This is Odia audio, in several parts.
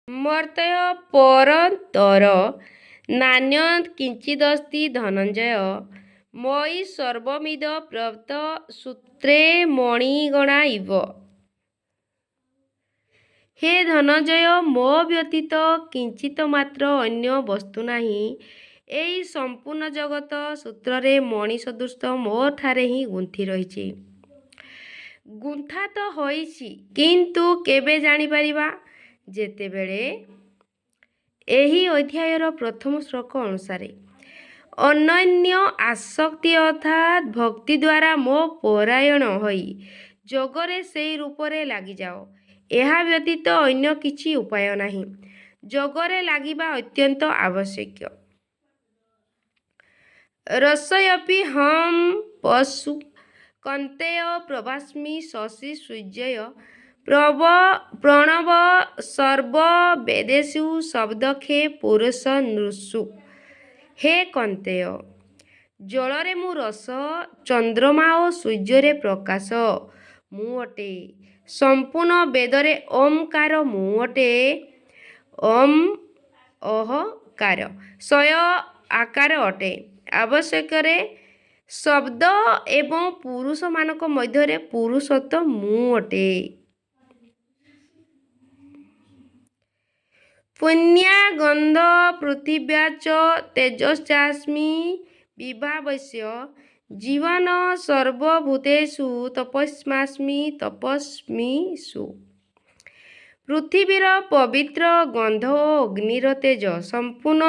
ମର୍ତ୍ତ୍ୟ ପରନ୍ତର ନାନ୍ୟ କିଞ୍ଚିଦସ୍ତି ଧନଞ୍ଜୟ ମୟି ସର୍ବମିଦ ପ୍ରବୃତ୍ତ ସୂତ୍ରେ ମଣିଗଣା ଇବ। ହେ ଧନଞ୍ଜୟ, ମୋ ବ୍ୟତୀତ କିଞ୍ଚିତ ମାତ୍ର ଅନ୍ୟ ବସ୍ତୁ ନାହିଁ। ଏହି ସମ୍ପୂର୍ଣ୍ଣ ଜଗତ ସୂତ୍ରରେ ମଣି ସଦୃଶ ମୋଠାରେ ହିଁ ଗୁନ୍ଥି ରହିଛି। ଗୁନ୍ଥା ତ ହୋଇଛି, କିନ୍ତୁ କେବେ ଜାଣିପାରିବା? ଯେତେବେଳେ ଏହି ଅଧ୍ୟାୟର ପ୍ରଥମ ଶ୍ଲୋକ ଅନୁସାରେ ଅନନ୍ୟ ଆସକ୍ତି ଅର୍ଥାତ୍ ଭକ୍ତି ଦ୍ୱାରା ମୋ ପରାୟଣ ହୋଇ ଯୋଗରେ ସେହି ରୂପରେ ଲାଗିଯାଅ। ଏହା ବ୍ୟତୀତ ଅନ୍ୟ କିଛି ଉପାୟ ନାହିଁ। ଯୋଗରେ ଲାଗିବା ଅତ୍ୟନ୍ତ ଆବଶ୍ୟକ। ରସୟପି ହଂ ପଶୁ କନ୍ତେୟ ପ୍ରଭାସ୍ମି ଶଶି ସୂର୍ଯ୍ୟୟ ପ୍ରଣବ ସର୍ବ ବେଦେଷୁ ଶବ୍ଦଖେ ପୁରୁଷ ନୃଷୁ। ହେ କନ୍ତେୟ, ଜଳରେ ମୁଁ ରସ, ଚନ୍ଦ୍ରମା ଓ ସୂର୍ଯ୍ୟରେ ପ୍ରକାଶ ମୁଁ ଅଟେ। ସମ୍ପୂର୍ଣ୍ଣ ବେଦରେ ଓଁକାର ମୁଁ ଅଟେ। ଓଁ ଅହକାର ସ୍ୱୟ ଆକାର ଅଟେ। ଆବଶ୍ୟକରେ ଶବ୍ଦ ଏବଂ ପୁରୁଷମାନଙ୍କ ମଧ୍ୟରେ ପୁରୁଷତ୍ୱ ମୁଁ ଅଟେ। ପୁଣ୍ୟା ଗନ୍ଧ ପୃଥିବ୍ୟାଚ ତେଜଶ୍ଚାସ୍ମି ବିଭାବସ୍ୟ ଜୀବନ ସର୍ବଭୂତେଷୁ ତପସ୍ୟାସ୍ମି ତପସ୍ୱୀଷୁ। ପୃଥିବୀର ପବିତ୍ର ଗନ୍ଧ ଓ ଅଗ୍ନିର ତେଜ ସମ୍ପୂର୍ଣ୍ଣ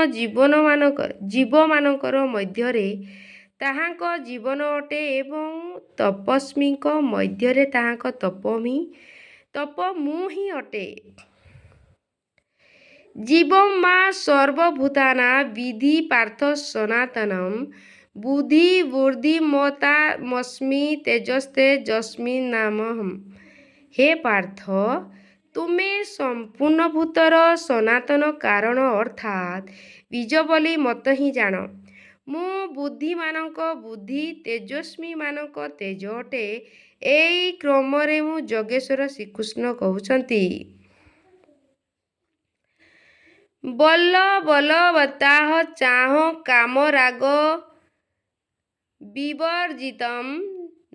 ଜୀବମାନଙ୍କର ମଧ୍ୟରେ ତାହାଙ୍କ ଜୀବନ ଅଟେ ଏବଂ ତପସ୍ୱୀଙ୍କ ମଧ୍ୟରେ ତାହାଙ୍କ ତପ ମୁଁ ହିଁ ଅଟେ। ଜୀବଂ ମା ସର୍ବଭୂତାନାଂ ବିଦ୍ଧି ପାର୍ଥ ସନାତନଂ ବୁଦ୍ଧିବୃଦ୍ଧିମତାମସ୍ମି ତେଜସ୍ତେଜସ୍ମିନ୍ନାମହଂ। ହେ ପାର୍ଥ, ତୁମେ ସମ୍ପୂର୍ଣ୍ଣ ଭୂତର ସନାତନ କାରଣ ଅର୍ଥାତ୍ ବୀଜ ବୋଲି ମୋତେ ହିଁ ଜାଣ। ମୁଁ ବୁଦ୍ଧିମାନଙ୍କ ବୁଦ୍ଧି, ତେଜସ୍ୱୀମାନଙ୍କ ତେଜ ଅଟେ। ଏହି କ୍ରମରେ ମୁଁ ଯୋଗେଶ୍ୱର ଶ୍ରୀକୃଷ୍ଣ କହୁଛନ୍ତି। ବଲ ବଲବତାଃ ଚାହଂ କାମରାଗ ବିବର୍ଜିତଂ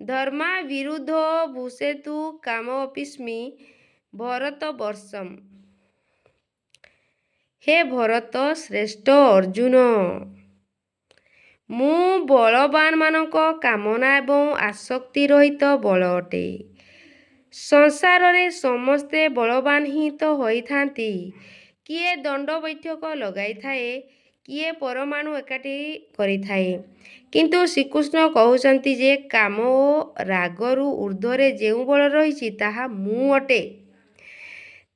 ଧର୍ମାବିରୁଦ୍ଧୋ ଭୂଷେତୁ କାମୋऽପିସ୍ମି ଭରତବର୍ଷଂ। ହେ ଭରତ ଶ୍ରେଷ୍ଠ ଅର୍ଜୁନ, ମୁଁ ବଳବାନମାନଙ୍କ କାମନା ଏବଂ ଆସକ୍ତି ରହିତ ବଳ ଅଟେ। ସଂସାରରେ ସମସ୍ତେ ବଳବାନ ହିଁ ତ ହୋଇଥାନ୍ତି। କିଏ ଦଣ୍ଡ ବୈଠକ ଲଗାଇଥାଏ, କିଏ ପରମାଣୁ ଏକାଠି କରିଥାଏ। କିନ୍ତୁ ଶ୍ରୀକୃଷ୍ଣ କହୁଛନ୍ତି ଯେ କାମ ଓ ରାଗରୁ ଊର୍ଦ୍ଧ୍ୱରେ ଯେଉଁ ବଳ ରହିଛି ତାହା ମୁଁ ଅଟେ।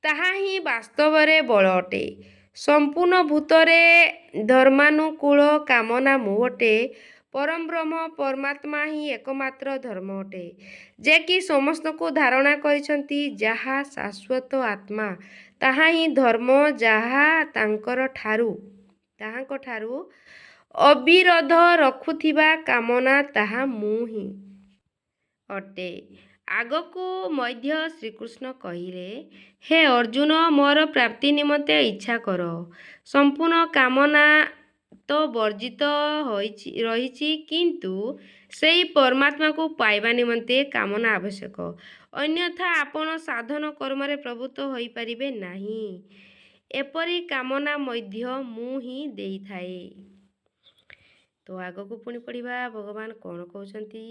ତାହା ହିଁ ବାସ୍ତବରେ ବଳ ଅଟେ। ସମ୍ପୂର୍ଣ୍ଣ ଭୂତରେ ଧର୍ମାନୁକୂଳ କାମନା ମୁଁ ଅଟେ। ପରଂବ୍ରହ୍ମ ପରମାତ୍ମା ହିଁ ଏକମାତ୍ର ଧର୍ମ ଅଟେ, ଯେ କି ସମସ୍ତଙ୍କୁ ଧାରଣା କରିଛନ୍ତି। ଯାହା ଶାଶ୍ୱତ ଆତ୍ମା ତାହା ହିଁ ଧର୍ମ। ଯାହା ତାହାଙ୍କଠାରୁ ଅବିରୋଧ ରଖୁଥିବା କାମନା ତାହା ମୁଁ ହିଁ ଅଟେ। ଆଗକୁ ମଧ୍ୟ ଶ୍ରୀକୃଷ୍ଣ କହିଲେ, ହେ ଅର୍ଜୁନ, ମୋର ପ୍ରାପ୍ତି ନିମନ୍ତେ ଇଚ୍ଛା କର। ସମ୍ପୂର୍ଣ୍ଣ କାମନା ତ ବର୍ଜିତ ରହିଛି, କିନ୍ତୁ ସେହି ପରମାତ୍ମାକୁ ପାଇବା ନିମନ୍ତେ କାମନା ଆବଶ୍ୟକ। ଅନ୍ୟଥା ଆପଣ ସାଧନ କର୍ମରେ ପ୍ରବୃତ୍ତ ହୋଇପାରିବେ ନାହିଁ। ଏପରି କାମନା ମଧ୍ୟ ମୁଁ ହିଁ ଦେଇଥାଏ। ତ ଆଗକୁ ପୁଣି ପଢ଼ିବା ଭଗବାନ କ'ଣ କହୁଛନ୍ତି।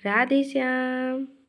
ରାଧେ ଶ୍ୟାମ।